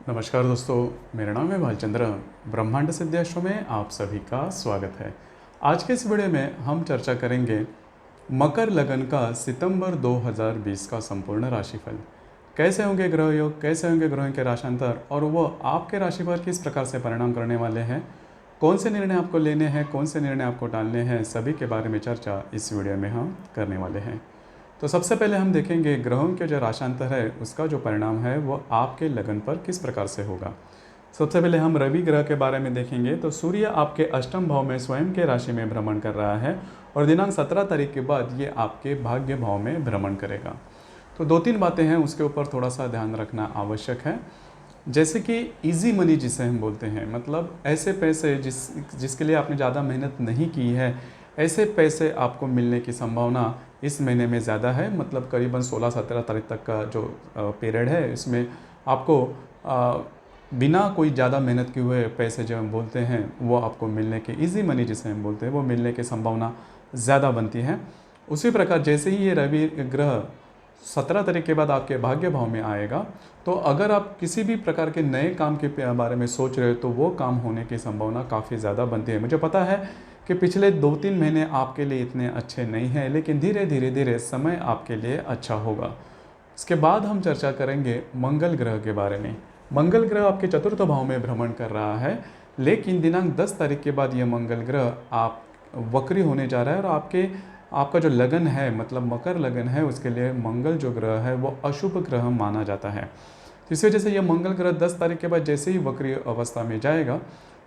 नमस्कार दोस्तों, मेरा नाम है भालचंद्र। ब्रह्मांड सिद्धाश्रम में आप सभी का स्वागत है। आज के इस वीडियो में हम चर्चा करेंगे मकर लगन का सितंबर 2020 का संपूर्ण राशिफल। कैसे होंगे ग्रह योग, कैसे होंगे ग्रहों के राशांतर और वो आपके राशि पर किस प्रकार से परिणाम करने वाले हैं, कौन से निर्णय आपको लेने हैं, कौन से निर्णय आपको टालने हैं, सभी के बारे में चर्चा इस वीडियो में हम करने वाले हैं। तो सबसे पहले हम देखेंगे ग्रहों के जो राशांतर है उसका जो परिणाम है वो आपके लगन पर किस प्रकार से होगा। सबसे पहले हम रवि ग्रह के बारे में देखेंगे। तो सूर्य आपके अष्टम भाव में स्वयं के राशि में भ्रमण कर रहा है और दिनांक 17 तारीख के बाद ये आपके भाग्य भाव में भ्रमण करेगा। तो दो तीन बातें हैं उसके ऊपर थोड़ा सा ध्यान रखना आवश्यक है। जैसे कि इजी मनी जिसे हम बोलते हैं, मतलब ऐसे पैसे जिसके लिए आपने ज़्यादा मेहनत नहीं की है, ऐसे पैसे आपको मिलने की संभावना इस महीने में ज़्यादा है। मतलब करीबन 16-17 तारीख तक का जो पीरियड है इसमें आपको बिना कोई ज़्यादा मेहनत किए हुए पैसे जो हम बोलते हैं वो आपको मिलने के, इजी मनी जिसे हम बोलते हैं, वो मिलने की संभावना ज़्यादा बनती है। उसी प्रकार जैसे ही ये रवि ग्रह 17 तारीख के बाद आपके भाग्य भाव में आएगा, तो अगर आप किसी भी प्रकार के नए काम के बारे में सोच रहे हो तो वो काम होने की संभावना काफ़ी ज़्यादा बनती है। मुझे पता है कि पिछले 2-3 महीने आपके लिए इतने अच्छे नहीं हैं, लेकिन धीरे धीरे धीरे समय आपके लिए अच्छा होगा। इसके बाद हम चर्चा करेंगे मंगल ग्रह के बारे में। मंगल ग्रह आपके चतुर्थ भाव में भ्रमण कर रहा है, लेकिन दिनांक 10 तारीख के बाद ये मंगल ग्रह आप वक्री होने जा रहा है और आपका जो लगन है, मतलब मकर लगन है, उसके लिए मंगल जो ग्रह है वो अशुभ ग्रह माना जाता है। तो इस वजह से ये मंगल ग्रह 10 तारीख के बाद जैसे ही वक्री अवस्था में जाएगा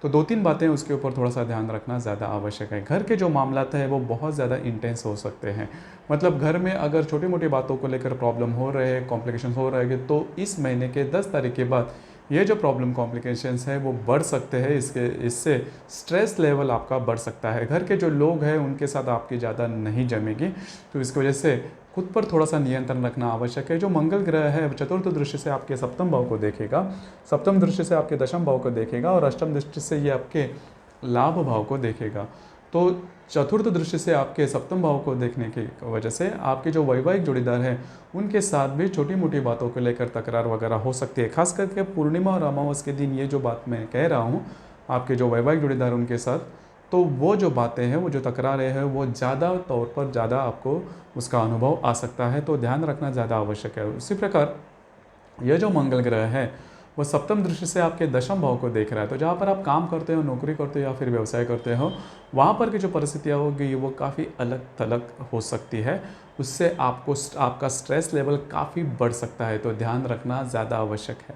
तो दो तीन बातें उसके ऊपर थोड़ा सा ध्यान रखना ज़्यादा आवश्यक है। घर के जो मामलात है वो बहुत ज़्यादा इंटेंस हो सकते हैं। मतलब घर में अगर छोटी मोटी बातों को लेकर प्रॉब्लम हो रहे हैं, कॉम्प्लिकेशन हो रहे हैं, तो इस महीने के 10 तारीख के बाद ये जो प्रॉब्लम कॉम्प्लिकेशंस है वो बढ़ सकते हैं। इससे स्ट्रेस लेवल आपका बढ़ सकता है। घर के जो लोग हैं उनके साथ आपकी ज़्यादा नहीं जमेगी, तो इसकी वजह से खुद पर थोड़ा सा नियंत्रण रखना आवश्यक है। जो मंगल ग्रह है चतुर्थ दृष्टि से आपके सप्तम भाव को देखेगा, सप्तम दृष्टि से आपके दशम भाव को देखेगा और अष्टम दृष्टि से ये आपके लाभ भाव को देखेगा। तो चतुर्थ दृष्टि से आपके सप्तम भाव को देखने की वजह से आपके जो वैवाहिक जोड़ीदार हैं उनके साथ भी छोटी मोटी बातों को लेकर तकरार वगैरह हो सकती है। खास करके पूर्णिमा और अमावस के दिन ये जो बात मैं कह रहा हूँ आपके जो वैवाहिक जोड़ीदार उनके साथ, तो वो जो बातें हैं, वो जो तकरारें हैं, वो ज़्यादा तौर पर ज़्यादा आपको उसका अनुभव आ सकता है। तो ध्यान रखना ज़्यादा आवश्यक है। उसी प्रकार यह जो मंगल ग्रह है वो सप्तम दृष्टि से आपके दशम भाव को देख रहा है। तो जहाँ पर आप काम करते हो, नौकरी करते हो या फिर व्यवसाय करते हो, वहाँ पर की जो परिस्थितियाँ होगी वो काफ़ी अलग थलग हो सकती है। उससे आपका स्ट्रेस लेवल काफ़ी बढ़ सकता है। तो ध्यान रखना ज़्यादा आवश्यक है।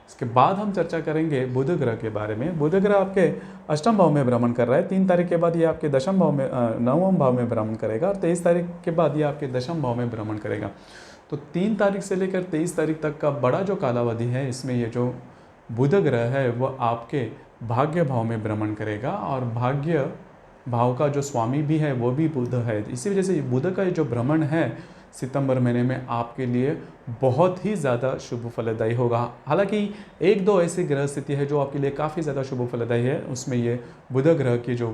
इसके बाद हम चर्चा करेंगे बुध ग्रह के बारे में। बुध ग्रह आपके अष्टम भाव में भ्रमण कर रहा है। 3 तारीख के बाद ये आपके दशम भाव में, नवम भाव में भ्रमण करेगा और 23 तारीख के बाद ये आपके दशम भाव में भ्रमण करेगा। तो 3 तारीख से लेकर 23 तारीख तक का बड़ा जो कालावधि है, इसमें ये जो बुध ग्रह है वो आपके भाग्य भाव में भ्रमण करेगा और भाग्य भाव का जो स्वामी भी है वो भी बुध है। इसी वजह से बुध का ये जो भ्रमण है सितंबर महीने में आपके लिए बहुत ही ज़्यादा शुभ फलदायी होगा। हालांकि एक दो ऐसी ग्रह स्थिति है जो आपके लिए काफ़ी ज़्यादा शुभ फलदायी है। उसमें ये बुध ग्रह की जो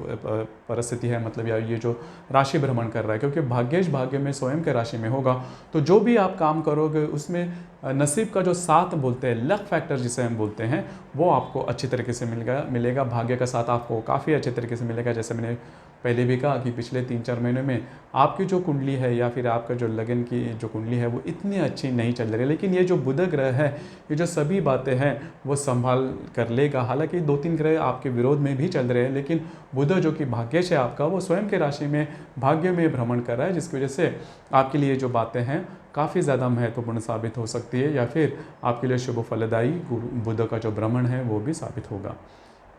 परिस्थिति है, मतलब या ये जो राशि भ्रमण कर रहा है, क्योंकि भाग्येश भाग्य में स्वयं के राशि में होगा, तो जो भी आप काम करोगे उसमें नसीब का जो साथ बोलते हैं, लक फैक्टर जिसे हम बोलते हैं, वो आपको अच्छी तरीके से मिलेगा। भाग्य का साथ आपको काफ़ी अच्छे तरीके से मिलेगा। जैसे मैंने पहले भी कहा कि पिछले 3-4 महीने में आपकी जो कुंडली है या फिर आपका जो लगन की जो कुंडली है वो इतनी अच्छी नहीं चल रही है, लेकिन ये जो बुध ग्रह है ये जो सभी बातें हैं वो संभाल कर लेगा। हालांकि 2-3 ग्रह आपके विरोध में भी चल रहे हैं, लेकिन बुध जो कि भाग्येश है आपका, वो स्वयं के राशि में भाग्य में भ्रमण कर रहा है, जिसकी वजह से आपके लिए जो बातें हैं काफ़ी ज़्यादा महत्वपूर्ण साबित हो सकती है, या फिर आपके लिए शुभ फलदायी बुध का जो भ्रमण है वो भी साबित होगा।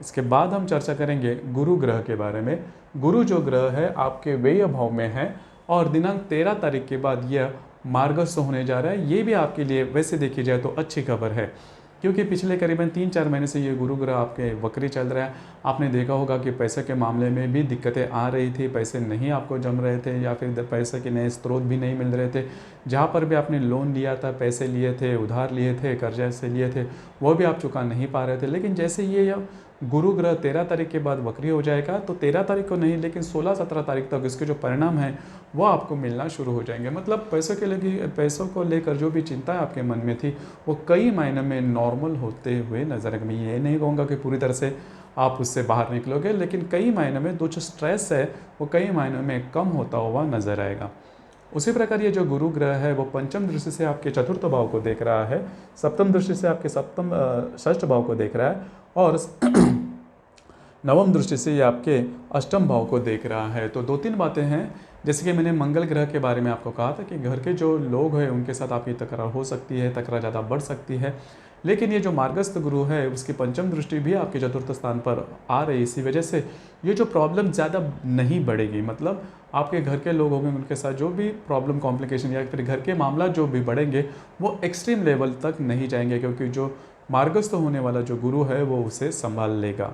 इसके बाद हम चर्चा करेंगे गुरु ग्रह के बारे में। गुरु जो ग्रह है आपके व्यय भाव में है और दिनांक 13 तारीख के बाद यह मार्गस्थ होने जा रहा है। ये भी आपके लिए वैसे देखी जाए तो अच्छी खबर है, क्योंकि पिछले करीबन 3-4 महीने से ये गुरु ग्रह आपके वक्री चल रहा है। आपने देखा होगा कि पैसे के मामले में भी दिक्कतें आ रही थी, पैसे नहीं आपको जम रहे थे या फिर पैसे के नए स्रोत भी नहीं मिल रहे थे। जहाँ पर भी आपने लोन लिया था, पैसे लिए थे, उधार लिए थे, कर्जे से लिए थे, वो भी आप चुका नहीं पा रहे थे। लेकिन जैसे ये गुरु ग्रह 13 तारीख के बाद वक्री हो जाएगा, तो 13 तारीख को नहीं लेकिन 16-17 तारीख तक इसके जो परिणाम हैं वो आपको मिलना शुरू हो जाएंगे। मतलब पैसों को लेकर जो भी चिंता आपके मन में थी वो कई मायने में नॉर्मल होते हुए नजर आएगा। मैं ये नहीं कहूँगा कि पूरी तरह से आप उससे बाहर निकलोगे, लेकिन कई मायनों में जो स्ट्रेस है वो कई मायनों में कम होता हुआ नजर आएगा। उसी प्रकार ये जो गुरु ग्रह है वो पंचम दृष्टि से आपके चतुर्थ भाव को देख रहा है, सप्तम दृष्टि से आपके षष्ठ भाव को देख रहा है, और नवम दृष्टि से ये आपके अष्टम भाव को देख रहा है। तो 2-3 बातें हैं, जैसे कि मैंने मंगल ग्रह के बारे में आपको कहा था कि घर के जो लोग हैं उनके साथ आपकी तकरार हो सकती है, तकरार ज़्यादा बढ़ सकती है। लेकिन ये जो मार्गस्थ गुरु है उसकी पंचम दृष्टि भी आपके चतुर्थ स्थान पर आ रही है, इसी वजह से ये जो प्रॉब्लम ज़्यादा नहीं बढ़ेगी। मतलब आपके घर के लोग होंगे उनके साथ जो भी प्रॉब्लम कॉम्प्लिकेशन या फिर घर के मामला जो भी बढ़ेंगे वो एक्सट्रीम लेवल तक नहीं जाएंगे, क्योंकि जो मार्गस्थ होने वाला जो गुरु है वो उसे संभाल लेगा।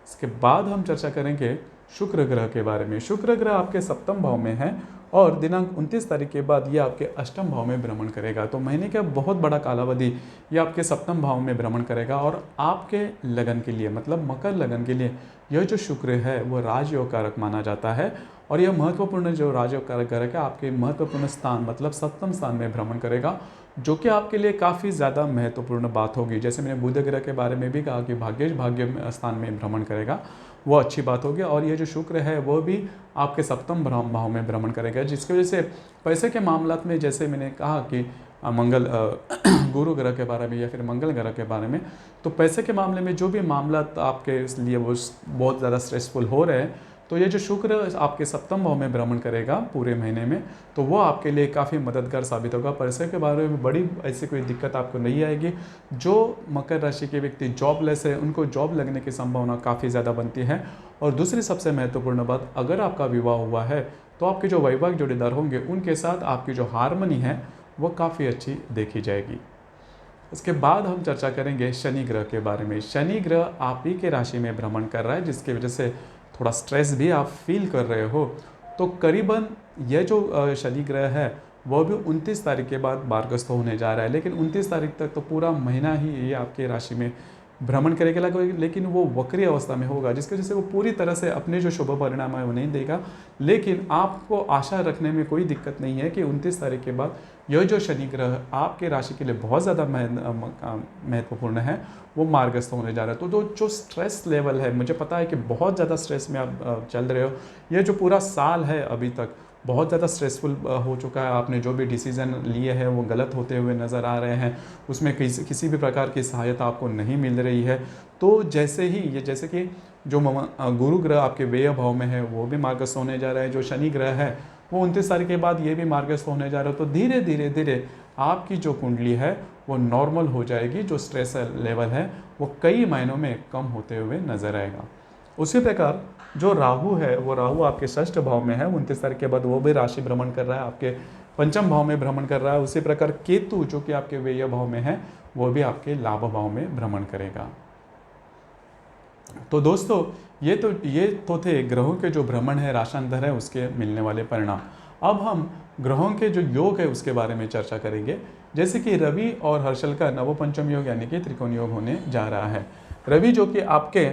इसके बाद हम चर्चा करेंगे शुक्र ग्रह के बारे में। शुक्र ग्रह आपके सप्तम भाव में है और दिनांक 29 तारीख के बाद ये आपके अष्टम भाव में भ्रमण करेगा। तो महीने का बहुत बड़ा कालावधि ये आपके सप्तम भाव में भ्रमण करेगा और आपके लगन के लिए, मतलब मकर लगन के लिए यह जो शुक्र है वो राजयोग कारक माना जाता है। और यह महत्वपूर्ण जो राजयोग कारक है आपके महत्वपूर्ण स्थान मतलब सप्तम स्थान में भ्रमण करेगा, जो कि आपके लिए काफ़ी ज़्यादा महत्वपूर्ण बात होगी। जैसे मैंने बुध ग्रह के बारे में भी कहा कि भाग्य स्थान में भ्रमण करेगा, वो अच्छी बात होगी। और ये जो शुक्र है वो भी आपके सप्तम भाव में भ्रमण करेगा, जिसकी वजह से पैसे के मामला में, जैसे मैंने कहा कि गुरु ग्रह के बारे में या फिर मंगल ग्रह के बारे में, तो पैसे के मामले में जो भी मामला आपके लिए वो बहुत ज़्यादा स्ट्रेसफुल हो रहे हैं, तो ये जो शुक्र आपके सप्तम भाव में भ्रमण करेगा पूरे महीने में, तो वो आपके लिए काफ़ी मददगार साबित होगा। पैसे के बारे में बड़ी ऐसी कोई दिक्कत आपको नहीं आएगी। जो मकर राशि के व्यक्ति जॉबलेस है उनको जॉब लगने की संभावना काफ़ी ज़्यादा बनती है। और दूसरी सबसे महत्वपूर्ण बात, अगर आपका विवाह हुआ है तो आपके जो वैवाहिक जोड़ीदार होंगे उनके साथ आपकी जो हारमोनी है वो काफ़ी अच्छी देखी जाएगी। इसके बाद हम चर्चा करेंगे शनि ग्रह के बारे में। शनि ग्रह आप ही के राशि में भ्रमण कर रहा है, जिसकी वजह से थोड़ा स्ट्रेस भी आप फील कर रहे हो। तो करीबन यह जो शनि ग्रह है वह भी 29 तारीख के बाद मार्गस्थ होने जा रहा है, लेकिन 29 तारीख तक तो पूरा महीना ही ये आपके राशि में भ्रमण करेगा, लेकिन वो वक्री अवस्था में होगा, जिसकी वजह से वो पूरी तरह से अपने जो शुभ परिणाम है वो नहीं देगा। लेकिन आपको आशा रखने में कोई दिक्कत नहीं है कि 29 तारीख के बाद यह जो शनि ग्रह आपके राशि के लिए बहुत ज़्यादा महत्वपूर्ण है वो मार्गस्थ होने जा रहा है। तो जो स्ट्रेस लेवल है, मुझे पता है कि बहुत ज़्यादा स्ट्रेस में आप चल रहे हो। ये जो पूरा साल है अभी तक बहुत ज़्यादा स्ट्रेसफुल हो चुका है। आपने जो भी डिसीज़न लिए हैं वो गलत होते हुए नज़र आ रहे हैं, उसमें किसी भी प्रकार की सहायता आपको नहीं मिल रही है। तो जैसे कि जो गुरु ग्रह आपके व्यय भाव में है वो भी मार्गस्थ होने जा रहा है, जो शनि ग्रह है वो 29 तारीख के बाद ये भी मार्गस्थ होने जा रहा है। तो धीरे धीरे आपकी जो कुंडली है वो नॉर्मल हो जाएगी, जो स्ट्रेस लेवल है वो कई महीनों में कम होते हुए नजर आएगा। उसी प्रकार जो राहु है वो राहु आपके षष्ठ भाव में है, 29 तारीख के बाद वो भी राशि भ्रमण कर रहा है, आपके पंचम भाव में भ्रमण कर रहा है। उसी प्रकार केतु जो कि आपके व्यय भाव में है वो भी आपके लाभ भाव में भ्रमण करेगा। तो दोस्तों ये तो थे ग्रहों के जो भ्रमण है, राशांतर है, उसके मिलने वाले परिणाम। अब हम ग्रहों के जो योग है उसके बारे में चर्चा करेंगे। जैसे कि रवि और हर्षल का नवपंचम योग यानी कि त्रिकोण योग होने जा रहा है। रवि जो कि आपके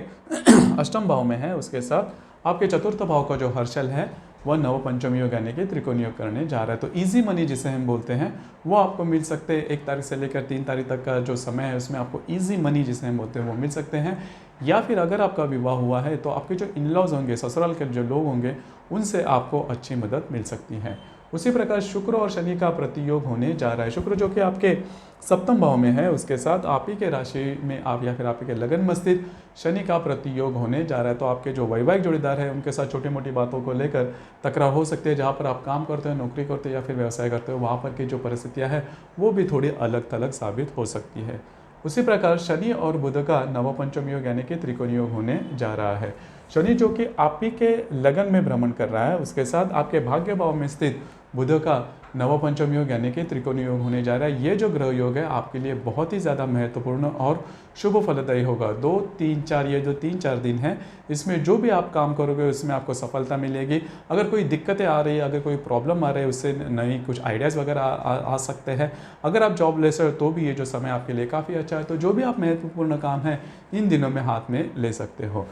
अष्टम भाव में है, उसके साथ आपके चतुर्थ भाव का जो हर्षल है वह नवपंचम योग यानी कि त्रिकोण योग करने जा रहा है। तो इजी मनी जिसे हम बोलते हैं वो आपको मिल सकते हैं। 1 तारीख से लेकर 3 तारीख तक का जो समय है उसमें आपको इजी मनी जिसे हम बोलते हैं वो मिल सकते हैं। या फिर अगर आपका विवाह हुआ है तो आपके जो इन-लॉज होंगे, ससुराल के जो लोग होंगे, उनसे आपको अच्छी मदद मिल सकती है। उसी प्रकार शुक्र और शनि का प्रतियोग होने जा रहा है। शुक्र जो कि आपके सप्तम भाव में है, उसके साथ आप ही के राशि में आप या फिर आप ही के लगन में स्थित शनि का प्रतियोग होने जा रहा है। तो आपके जो वैवाहिक जोड़ीदार है उनके साथ छोटी मोटी बातों को लेकर तकरार हो सकती है। जहाँ पर आप काम करते हो, नौकरी करते हो या फिर व्यवसाय करते हो, वहाँ पर की जो परिस्थितियाँ हैं वो भी थोड़ी अलग थलग साबित हो सकती है। उसी प्रकार शनि और बुध का नवपंचम योग यानी कि त्रिकोण योग होने जा रहा है। शनि जो कि आप ही के लगन में भ्रमण कर रहा है, उसके साथ आपके भाग्य भाव में स्थित बुध का नवपंचम योग यानी कि त्रिकोण योग होने जा रहा है। ये जो ग्रह योग है आपके लिए बहुत ही ज़्यादा महत्वपूर्ण और शुभ फलदायी होगा। 2, 3, 4 ये जो 3-4 दिन है, इसमें जो भी आप काम करोगे उसमें आपको सफलता मिलेगी। अगर कोई दिक्कतें आ रही है, अगर कोई प्रॉब्लम आ रही है, उससे नई कुछ आइडियाज़ वगैरह आ सकते हैं। अगर आप जॉब लेस हो तो भी ये जो समय आपके लिए काफ़ी अच्छा है। तो जो भी आप महत्वपूर्ण काम है इन दिनों में हाथ में ले सकते हो।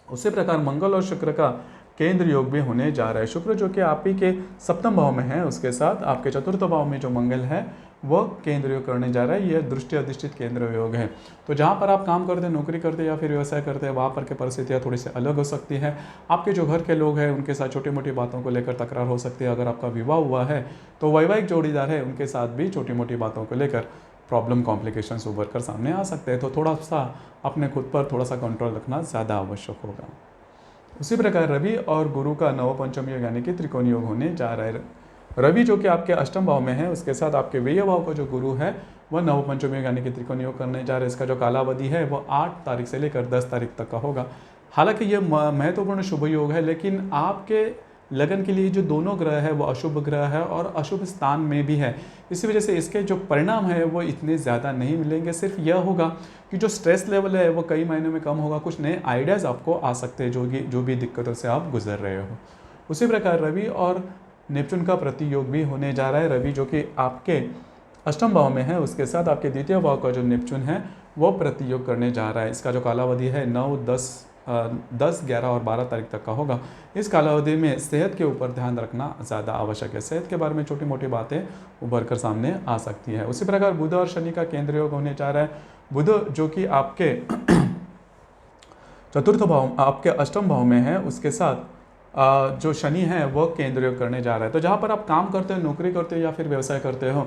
उसी प्रकार मंगल और शुक्र का केंद्र योग भी होने जा रहा है। शुक्र जो कि आप ही के सप्तम भाव में है, उसके साथ आपके चतुर्थ भाव में जो मंगल है वह केंद्र योग करने जा रहा है। यह दृष्टि अधिष्ठित केंद्र योग है। तो जहाँ पर आप काम करते हैं, नौकरी करते हैं या फिर व्यवसाय करते हैं, वहाँ पर की परिस्थितियाँ थोड़ी सी अलग हो सकती है। आपके जो घर के लोग हैं उनके साथ छोटी मोटी बातों को लेकर तकरार हो सकती है। अगर आपका विवाह हुआ है तो वैवाहिक जोड़ीदार है उनके साथ भी छोटी मोटी बातों को लेकर प्रॉब्लम कॉम्प्लिकेशंस उभर कर सामने आ सकते हैं। तो थोड़ा सा अपने खुद पर थोड़ा सा कंट्रोल रखना ज़्यादा आवश्यक होगा। उसी प्रकार रवि और गुरु का नवपंचम योग यानी कि त्रिकोण योग होने जा रहा है। रवि जो कि आपके अष्टम भाव में है, उसके साथ आपके व्यय भाव का जो गुरु है वह नवपंचम योग यानी कि त्रिकोण योग करने जा रहा है। इसका जो कालावधि है वह 8 तारीख से लेकर 10 तारीख तक का होगा। हालांकि यह महत्वपूर्ण शुभ योग है, लेकिन आपके लगन के लिए जो दोनों ग्रह है वो अशुभ ग्रह है और अशुभ स्थान में भी है। इसी वजह से इसके जो परिणाम है वो इतने ज़्यादा नहीं मिलेंगे। सिर्फ यह होगा कि जो स्ट्रेस लेवल है वो कई महीनों में कम होगा। कुछ नए आइडियाज़ आपको आ सकते हैं जो भी दिक्कतों से आप गुजर रहे हो। उसी प्रकार रवि और नेपचून का प्रतियोग भी होने जा रहा है। रवि जो कि आपके अष्टम भाव में है, उसके साथ आपके द्वितीय भाव का जो नेपचून है वो प्रतियोग करने जा रहा है। इसका जो कालावधि है 9, 10, 11 और 12 तारीख तक का होगा। इस कालावधि में सेहत के ऊपर ध्यान रखना ज़्यादा आवश्यक है। सेहत के बारे में छोटी मोटी बातें उभर कर सामने आ सकती है। उसी प्रकार बुध और शनि का केंद्र योग होने जा रहा है। बुध जो कि आपके चतुर्थ भाव, आपके अष्टम भाव में है, उसके साथ जो शनि है वह केंद्र योग करने जा रहा है। तो जहाँ पर आप काम करते हो, नौकरी करते हो या फिर व्यवसाय करते हो,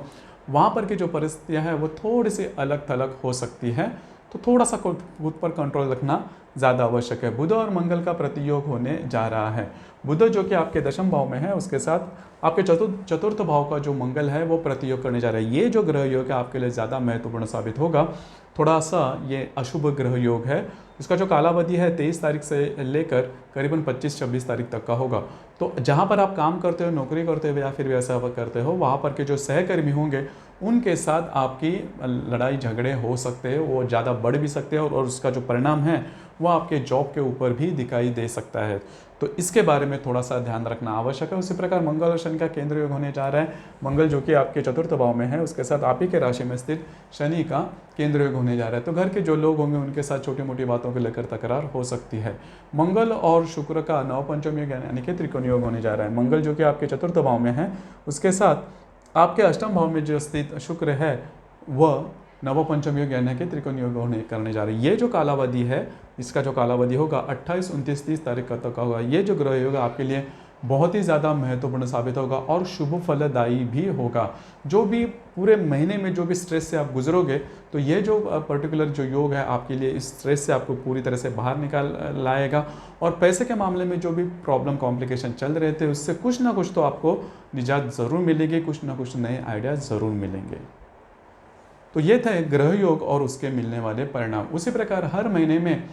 वहाँ पर की जो परिस्थितियाँ हैं वो थोड़ी सी अलग थलग हो सकती है। तो थोड़ा सा खुद पर कंट्रोल रखना ज़्यादा आवश्यक है। बुध और मंगल का प्रतियोग होने जा रहा है। बुध जो कि आपके दशम भाव में है, उसके साथ आपके चतुर्थ भाव का जो मंगल है वो प्रतियोग करने जा रहा है। ये जो ग्रह योग है आपके लिए ज़्यादा महत्वपूर्ण साबित होगा। थोड़ा सा ये अशुभ ग्रह योग है। इसका जो कालावधि है 23 तारीख से लेकर करीबन 25-26 तारीख तक का होगा। तो जहाँ पर आप काम करते हो, नौकरी करते हो या फिर व्यवसाय करते हो, वहाँ पर के जो सहकर्मी होंगे उनके साथ आपकी लड़ाई झगड़े हो सकते हैं, वो ज़्यादा बढ़ भी सकते हैं और उसका जो परिणाम है वो आपके जॉब के ऊपर भी दिखाई दे सकता है। तो इसके बारे में थोड़ा सा ध्यान रखना आवश्यक है। उसी प्रकार मंगल और शनि का केंद्र योग होने जा रहा है। मंगल जो कि आपके चतुर्थ भाव में है, उसके साथ आप ही के राशि में स्थित शनि का केंद्र योग होने जा रहा है। तो घर के जो लोग होंगे उनके साथ छोटी मोटी बातों को लेकर तकरार हो सकती है। मंगल और शुक्र का नवपंचम योग यानी कि त्रिकोण योग होने जा रहा है। मंगल जो कि आपके चतुर्थ भाव में है, उसके साथ आपके अष्टम भाव में जो स्थित शुक्र है वह नवपंचम योग यानी कि त्रिकोण योग करने जा रही है। ये जो कालावधि है, इसका जो कालावधि होगा 28, 29, 30 तारीख तक का होगा। ये जो ग्रह योग आपके लिए बहुत ही ज़्यादा महत्वपूर्ण साबित होगा और शुभ फलदायी भी होगा। जो भी पूरे महीने में जो भी स्ट्रेस से आप गुजरोगे, तो ये जो पर्टिकुलर जो योग है आपके लिए इस स्ट्रेस से आपको पूरी तरह से बाहर निकाल लाएगा। और पैसे के मामले में जो भी प्रॉब्लम कॉम्प्लिकेशन चल रहे थे उससे कुछ ना कुछ तो आपको निजात ज़रूर मिलेगी, कुछ ना कुछ नए आइडियाज़ ज़रूर मिलेंगे। तो ये थे ग्रह योग और उसके मिलने वाले परिणाम। उसी प्रकार हर महीने में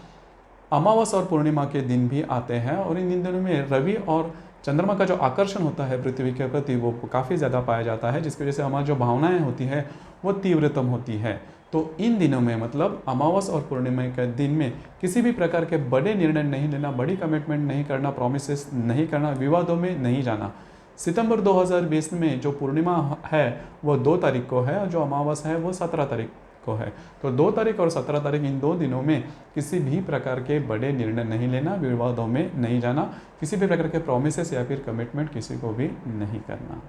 अमावस और पूर्णिमा के दिन भी आते हैं और इन दिनों में रवि और चंद्रमा का जो आकर्षण होता है पृथ्वी के प्रति वो काफ़ी ज़्यादा पाया जाता है, जिसकी वजह से हमारी जो भावनाएं होती है वो तीव्रतम होती है। तो इन दिनों में मतलब अमावस और पूर्णिमा के दिन में किसी भी प्रकार के बड़े निर्णय नहीं लेना, बड़ी कमिटमेंट नहीं करना, प्रोमिसेस नहीं करना, विवादों में नहीं जाना। सितंबर 2020 में जो पूर्णिमा है वो 2 तारीख को है और जो अमावस है वो 17 तारीख को है। तो 2 तारीख और 17 तारीख इन 2 दिनों में किसी भी प्रकार के बड़े निर्णय नहीं लेना, विवादों में नहीं जाना, किसी भी प्रकार के प्रोमिसेस या फिर कमिटमेंट किसी को भी नहीं करना।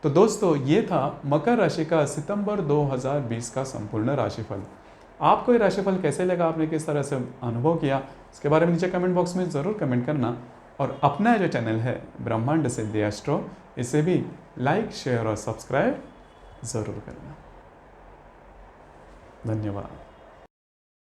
तो दोस्तों ये था मकर राशि का सितंबर 2020 का संपूर्ण राशिफल। आपको ये राशिफल कैसे लगा, आपने किस तरह से अनुभव किया, इसके बारे में नीचे कमेंट बॉक्स में ज़रूर कमेंट करना। और अपना जो चैनल है ब्रह्मांड सिद्धि एस्ट्रो, इसे भी लाइक, शेयर और सब्सक्राइब ज़रूर करना। धन्यवाद।